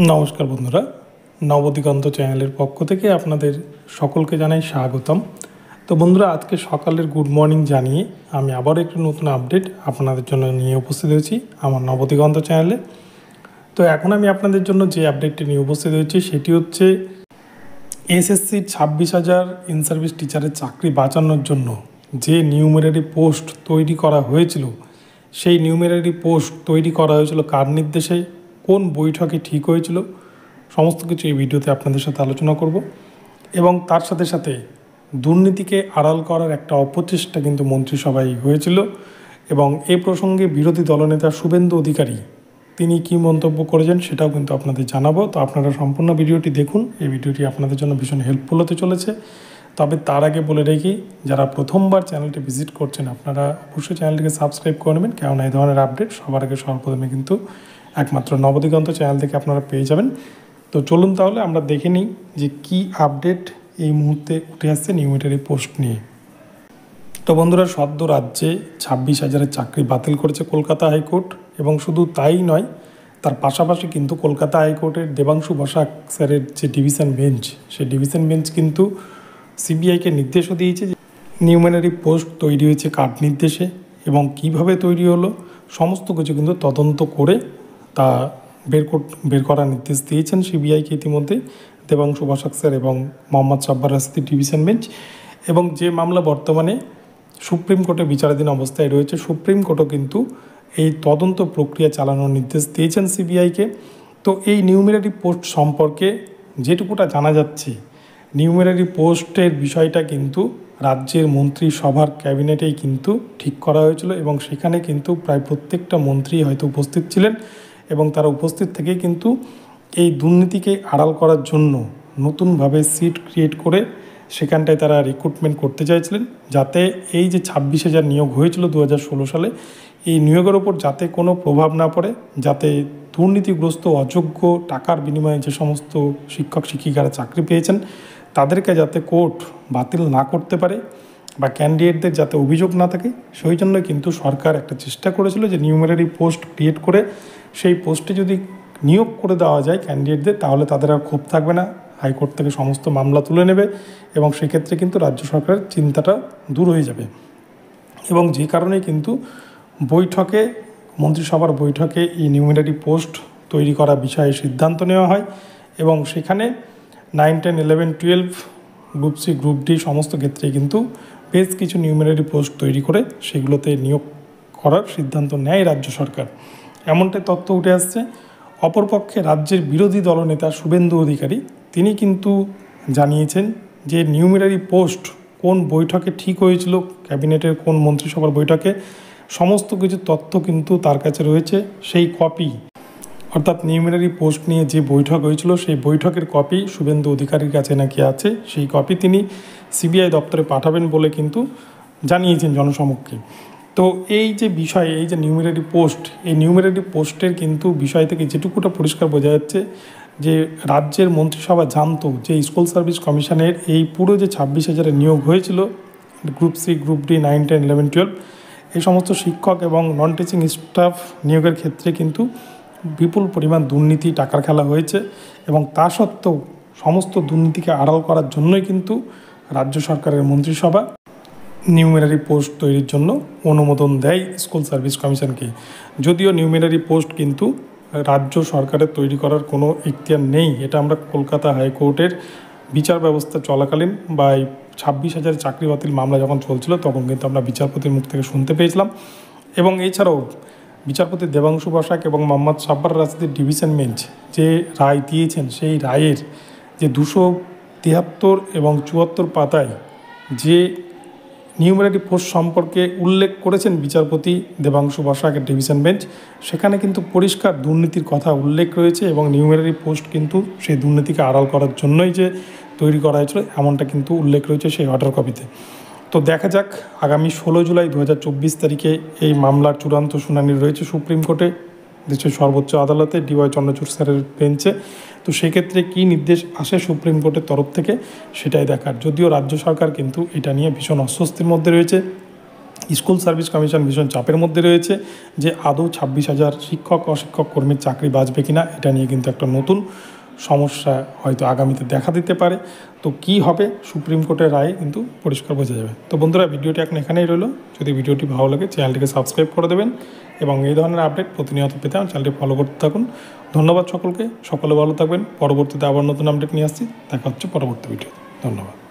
নমস্কার বন্ধুরা, নবদিগন্ত চ্যানেলের পক্ষ থেকে আপনাদের সকলকে জানাই স্বাগতম। তো বন্ধুরা, আজকে সকালের গুড মর্নিং জানিয়ে আমি আবার একটি নতুন আপডেট আপনাদের জন্য নিয়ে উপস্থিত হয়েছি আমার নবদিগন্ত চ্যানেলে। তো এখন আমি আপনাদের জন্য যে আপডেটটি নিয়ে উপস্থিত হয়েছি সেটি হচ্ছে এসএসসির 26,000 ইন সার্ভিস টিচারের চাকরি বাঁচানোর জন্য যে নিউমেরারি পোস্ট তৈরি করা হয়েছিল, সেই নিউমেরারি পোস্ট তৈরি করা হয়েছিল কার নির্দেশে, কোন বৈঠকে ঠিক হয়েছিল, সমস্ত কিছু এই ভিডিওতে আপনাদের সাথে আলোচনা করব। এবং তার সাথে সাথে দুর্নীতিকে আড়াল করার একটা অপচেষ্টা কিন্তু মন্ত্রিসভায় হয়েছিল, এবং এই প্রসঙ্গে বিরোধী দলনেতা শুভেন্দু অধিকারী তিনি কী মন্তব্য করেছেন সেটাও কিন্তু আপনাদের জানাবো। তো আপনারা সম্পূর্ণ ভিডিওটি দেখুন, এই ভিডিওটি আপনাদের জন্য ভীষণ হেল্পফুল হতে চলেছে। তবে তার আগে বলে রেখি, যারা প্রথমবার চ্যানেলটি ভিজিট করছেন আপনারা অবশ্যই চ্যানেলটিকে সাবস্ক্রাইব করে নেবেন, কেননা এই ধরনের আপডেট সবার আগে সর্বপ্রথমে কিন্তু একমাত্র নবদিগন্ত চ্যানেল থেকে আপনারা পেয়ে যাবেন। তো চলুন তাহলে আমরা দেখে নিই যে কী আপডেট এই মুহূর্তে উঠে আসছে নিউমেরারি পোস্ট নিয়ে। তো বন্ধুরা, সদ্য রাজ্যে 26,000 চাকরি বাতিল করেছে কলকাতা হাইকোর্ট, এবং শুধু তাই নয়, তার পাশাপাশি কিন্তু কলকাতা হাইকোর্টের দেবাংশু বসাক স্যারের যে ডিভিশন বেঞ্চ, সেই ডিভিশন বেঞ্চ কিন্তু সিবিআইকে নির্দেশও দিয়েছে যে নিউমেরারি পোস্ট তৈরি হয়েছে কার নির্দেশে এবং কিভাবে তৈরি হলো সমস্ত কিছু কিন্তু তদন্ত করে তা বের করার নির্দেশ দিয়েছেন সিবিআইকে ইতিমধ্যে দেবাংশু বসাক স্যার এবং মোহাম্মদ সাব্বার রাশিদের ডিভিশন বেঞ্চ। এবং যে মামলা বর্তমানে সুপ্রিম কোর্টে বিচারাধীন অবস্থায় রয়েছে, সুপ্রিম কোর্টও কিন্তু এই তদন্ত প্রক্রিয়া চালানোর নির্দেশ দিয়েছেন সিবিআইকে। তো এই নিউমেরারি পোস্ট সম্পর্কে যেটুকুটা জানা যাচ্ছে, নিউমেরারি পোস্টের বিষয়টা কিন্তু রাজ্যের মন্ত্রিসভার ক্যাবিনেটেই কিন্তু ঠিক করা হয়েছিল, এবং সেখানে কিন্তু প্রায় প্রত্যেকটা মন্ত্রী হয়তো উপস্থিত ছিলেন, এবং তারা উপস্থিত থেকে কিন্তু এই দুর্নীতিকে আড়াল করার জন্য নতুনভাবে সিট ক্রিয়েট করে সেখানটায় তারা রিক্রুটমেন্ট করতে চাইছিলেন, যাতে এই যে 26,000 নিয়োগ হয়েছিল 2016 সালে, এই নিয়োগের ওপর যাতে কোনো প্রভাব না পড়ে, যাতে দুর্নীতিগ্রস্ত অযোগ্য টাকার বিনিময়ে যে সমস্ত শিক্ষক শিক্ষিকারা চাকরি পেয়েছেন তাদেরকে যাতে কোর্ট বাতিল না করতে পারে বা ক্যান্ডিডেটদের যাতে অভিযোগ না থাকে, সেই জন্য কিন্তু সরকার একটা চেষ্টা করেছিল যে নিউমেরারি পোস্ট ক্রিয়েট করে সেই পোস্টে যদি নিয়োগ করে দেওয়া যায় ক্যান্ডিডেটদের, তাহলে তাদের আর ক্ষোভ থাকবে না, হাইকোর্ট থেকে সমস্ত মামলা তুলে নেবে, এবং সেক্ষেত্রে কিন্তু রাজ্য সরকারের চিন্তাটা দূর হয়ে যাবে। এবং যে কারণে কিন্তু বৈঠকে, মন্ত্রিসভার বৈঠকে এই নিউমেরারি পোস্ট তৈরি করা বিষয়ে সিদ্ধান্ত নেওয়া হয়, এবং সেখানে 9, 10, 11, 12 গ্রুপ সি গ্রুপ ডি সমস্ত ক্ষেত্রে কিন্তু বেশ কিছু নিউমেরারি পোস্ট তৈরি করে সেগুলোতে নিয়োগ করার সিদ্ধান্ত নেয় রাজ্য সরকার, এমনটাই তথ্য উঠে আসছে। অপরপক্ষে রাজ্যের বিরোধী দলনেতা শুভেন্দু অধিকারী তিনি কিন্তু জানিয়েছেন যে নিউমেরারি পোস্ট কোন বৈঠকে ঠিক হয়েছিল, ক্যাবিনেটের কোন মন্ত্রিসভার বৈঠকে, সমস্ত কিছু তথ্য কিন্তু তার কাছে রয়েছে। সেই কপি, অর্থাৎ নিউমেরারি পোস্ট নিয়ে যে বৈঠক হয়েছিল সেই বৈঠকের কপি শুভেন্দু অধিকারীর কাছে নাকি আছে, সেই কপি তিনি সিবিআই দপ্তরে পাঠাবেন বলে কিন্তু জানিয়েছেন জনসমক্ষে। তো এই যে বিষয়, এই যে নিউমেরারি পোস্ট, এই নিউমেরারি পোস্টের কিন্তু বিষয় থেকে যেটুকুটা পরিষ্কার বোঝা যাচ্ছে যে রাজ্যের মন্ত্রিসভা জানতো যে স্কুল সার্ভিস কমিশনের এই পুরো যে 26,000 নিয়োগ হয়েছিল গ্রুপ সি গ্রুপ ডি 9, 10, 11, 12 এই সমস্ত শিক্ষক এবং নন টিচিং স্টাফ নিয়োগের ক্ষেত্রে কিন্তু বিপুল পরিমাণ দুর্নীতি, টাকার খেলা হয়েছে, এবং তা সত্ত্বেও সমস্ত দুর্নীতিকে আড়াল করার জন্যই কিন্তু রাজ্য সরকারের মন্ত্রিসভা নিউমেরারি পোস্ট তৈরির জন্য অনুমোদন দেয় স্কুল সার্ভিস কমিশনকে। যদিও নিউমেরারি পোস্ট কিন্তু রাজ্য সরকারের তৈরি করার কোনো ইখতিয়ার নেই, এটা আমরা কলকাতা হাইকোর্টের বিচার ব্যবস্থা চলাকালীন বা এই 26,000 চাকরি বাতিল মামলা যখন চলছিল তখন কিন্তু আমরা বিচারপতির মুখ থেকে শুনতে পেয়েছিলাম। এবং এছাড়াও বিচারপতি দেবাংশু বসাক এবং মোহাম্মদ সাব্বার রাশিদের ডিভিশন বেঞ্চ যে রায় দিয়েছেন, সেই রায়ের যে 273 এবং 74 পাতায় যে নিউমেরারি পোস্ট সম্পর্কে উল্লেখ করেছেন বিচারপতি দেবাংশু বসাকের ডিভিশন বেঞ্চ, সেখানে কিন্তু পরিষ্কার দুর্নীতির কথা উল্লেখ রয়েছে, এবং নিউমেরারি পোস্ট কিন্তু সেই দুর্নীতিকে আড়াল করার জন্যই যে তৈরি করা হয়েছিল এমনটা কিন্তু উল্লেখ রয়েছে সেই অর্ডার কপিতে। তো দেখা যাক, আগামী 16 জুলাই 2024 তারিখে এই মামলার চূড়ান্ত শুনানি রয়েছে সুপ্রিম কোর্টে, দেশের সর্বোচ্চ আদালতে ডিওয়াই চন্দ্রচূড় স্যারের বেঞ্চে। তো সেক্ষেত্রে কী নির্দেশ আসে সুপ্রিম কোর্টের তরফ থেকে সেটাই দেখার। যদিও রাজ্য সরকার কিন্তু এটা নিয়ে ভীষণ অস্বস্তির মধ্যে রয়েছে, স্কুল সার্ভিস কমিশন ভীষণ চাপের মধ্যে রয়েছে যে আদৌ 26,000 শিক্ষক অশিক্ষক কর্মীর চাকরি বাঁচবে কিনা, এটা নিয়ে কিন্তু একটা নতুন সমস্যা হয়তো আগামীতে দেখা দিতে পারে। তো কি হবে সুপ্রিম কোর্টের রায় কিন্তু পরিষ্কার বোঝা যাবে। তো বন্ধুরা, ভিডিওটি এখন এখানেই রইলো। যদি ভিডিওটি ভালো লাগে চ্যানেলটিকে সাবস্ক্রাইব করে দেবেন এবং এই ধরনের আপডেট প্রতিনিয়ত পেতে আমার চ্যানেলটি ফলো করতে থাকুন। ধন্যবাদ সকলকে, সকলে ভালো থাকবেন। পরবর্তীতে আবার নতুন আপডেট নিয়ে আসছি, দেখা হচ্ছে পরবর্তী ভিডিওতে। ধন্যবাদ।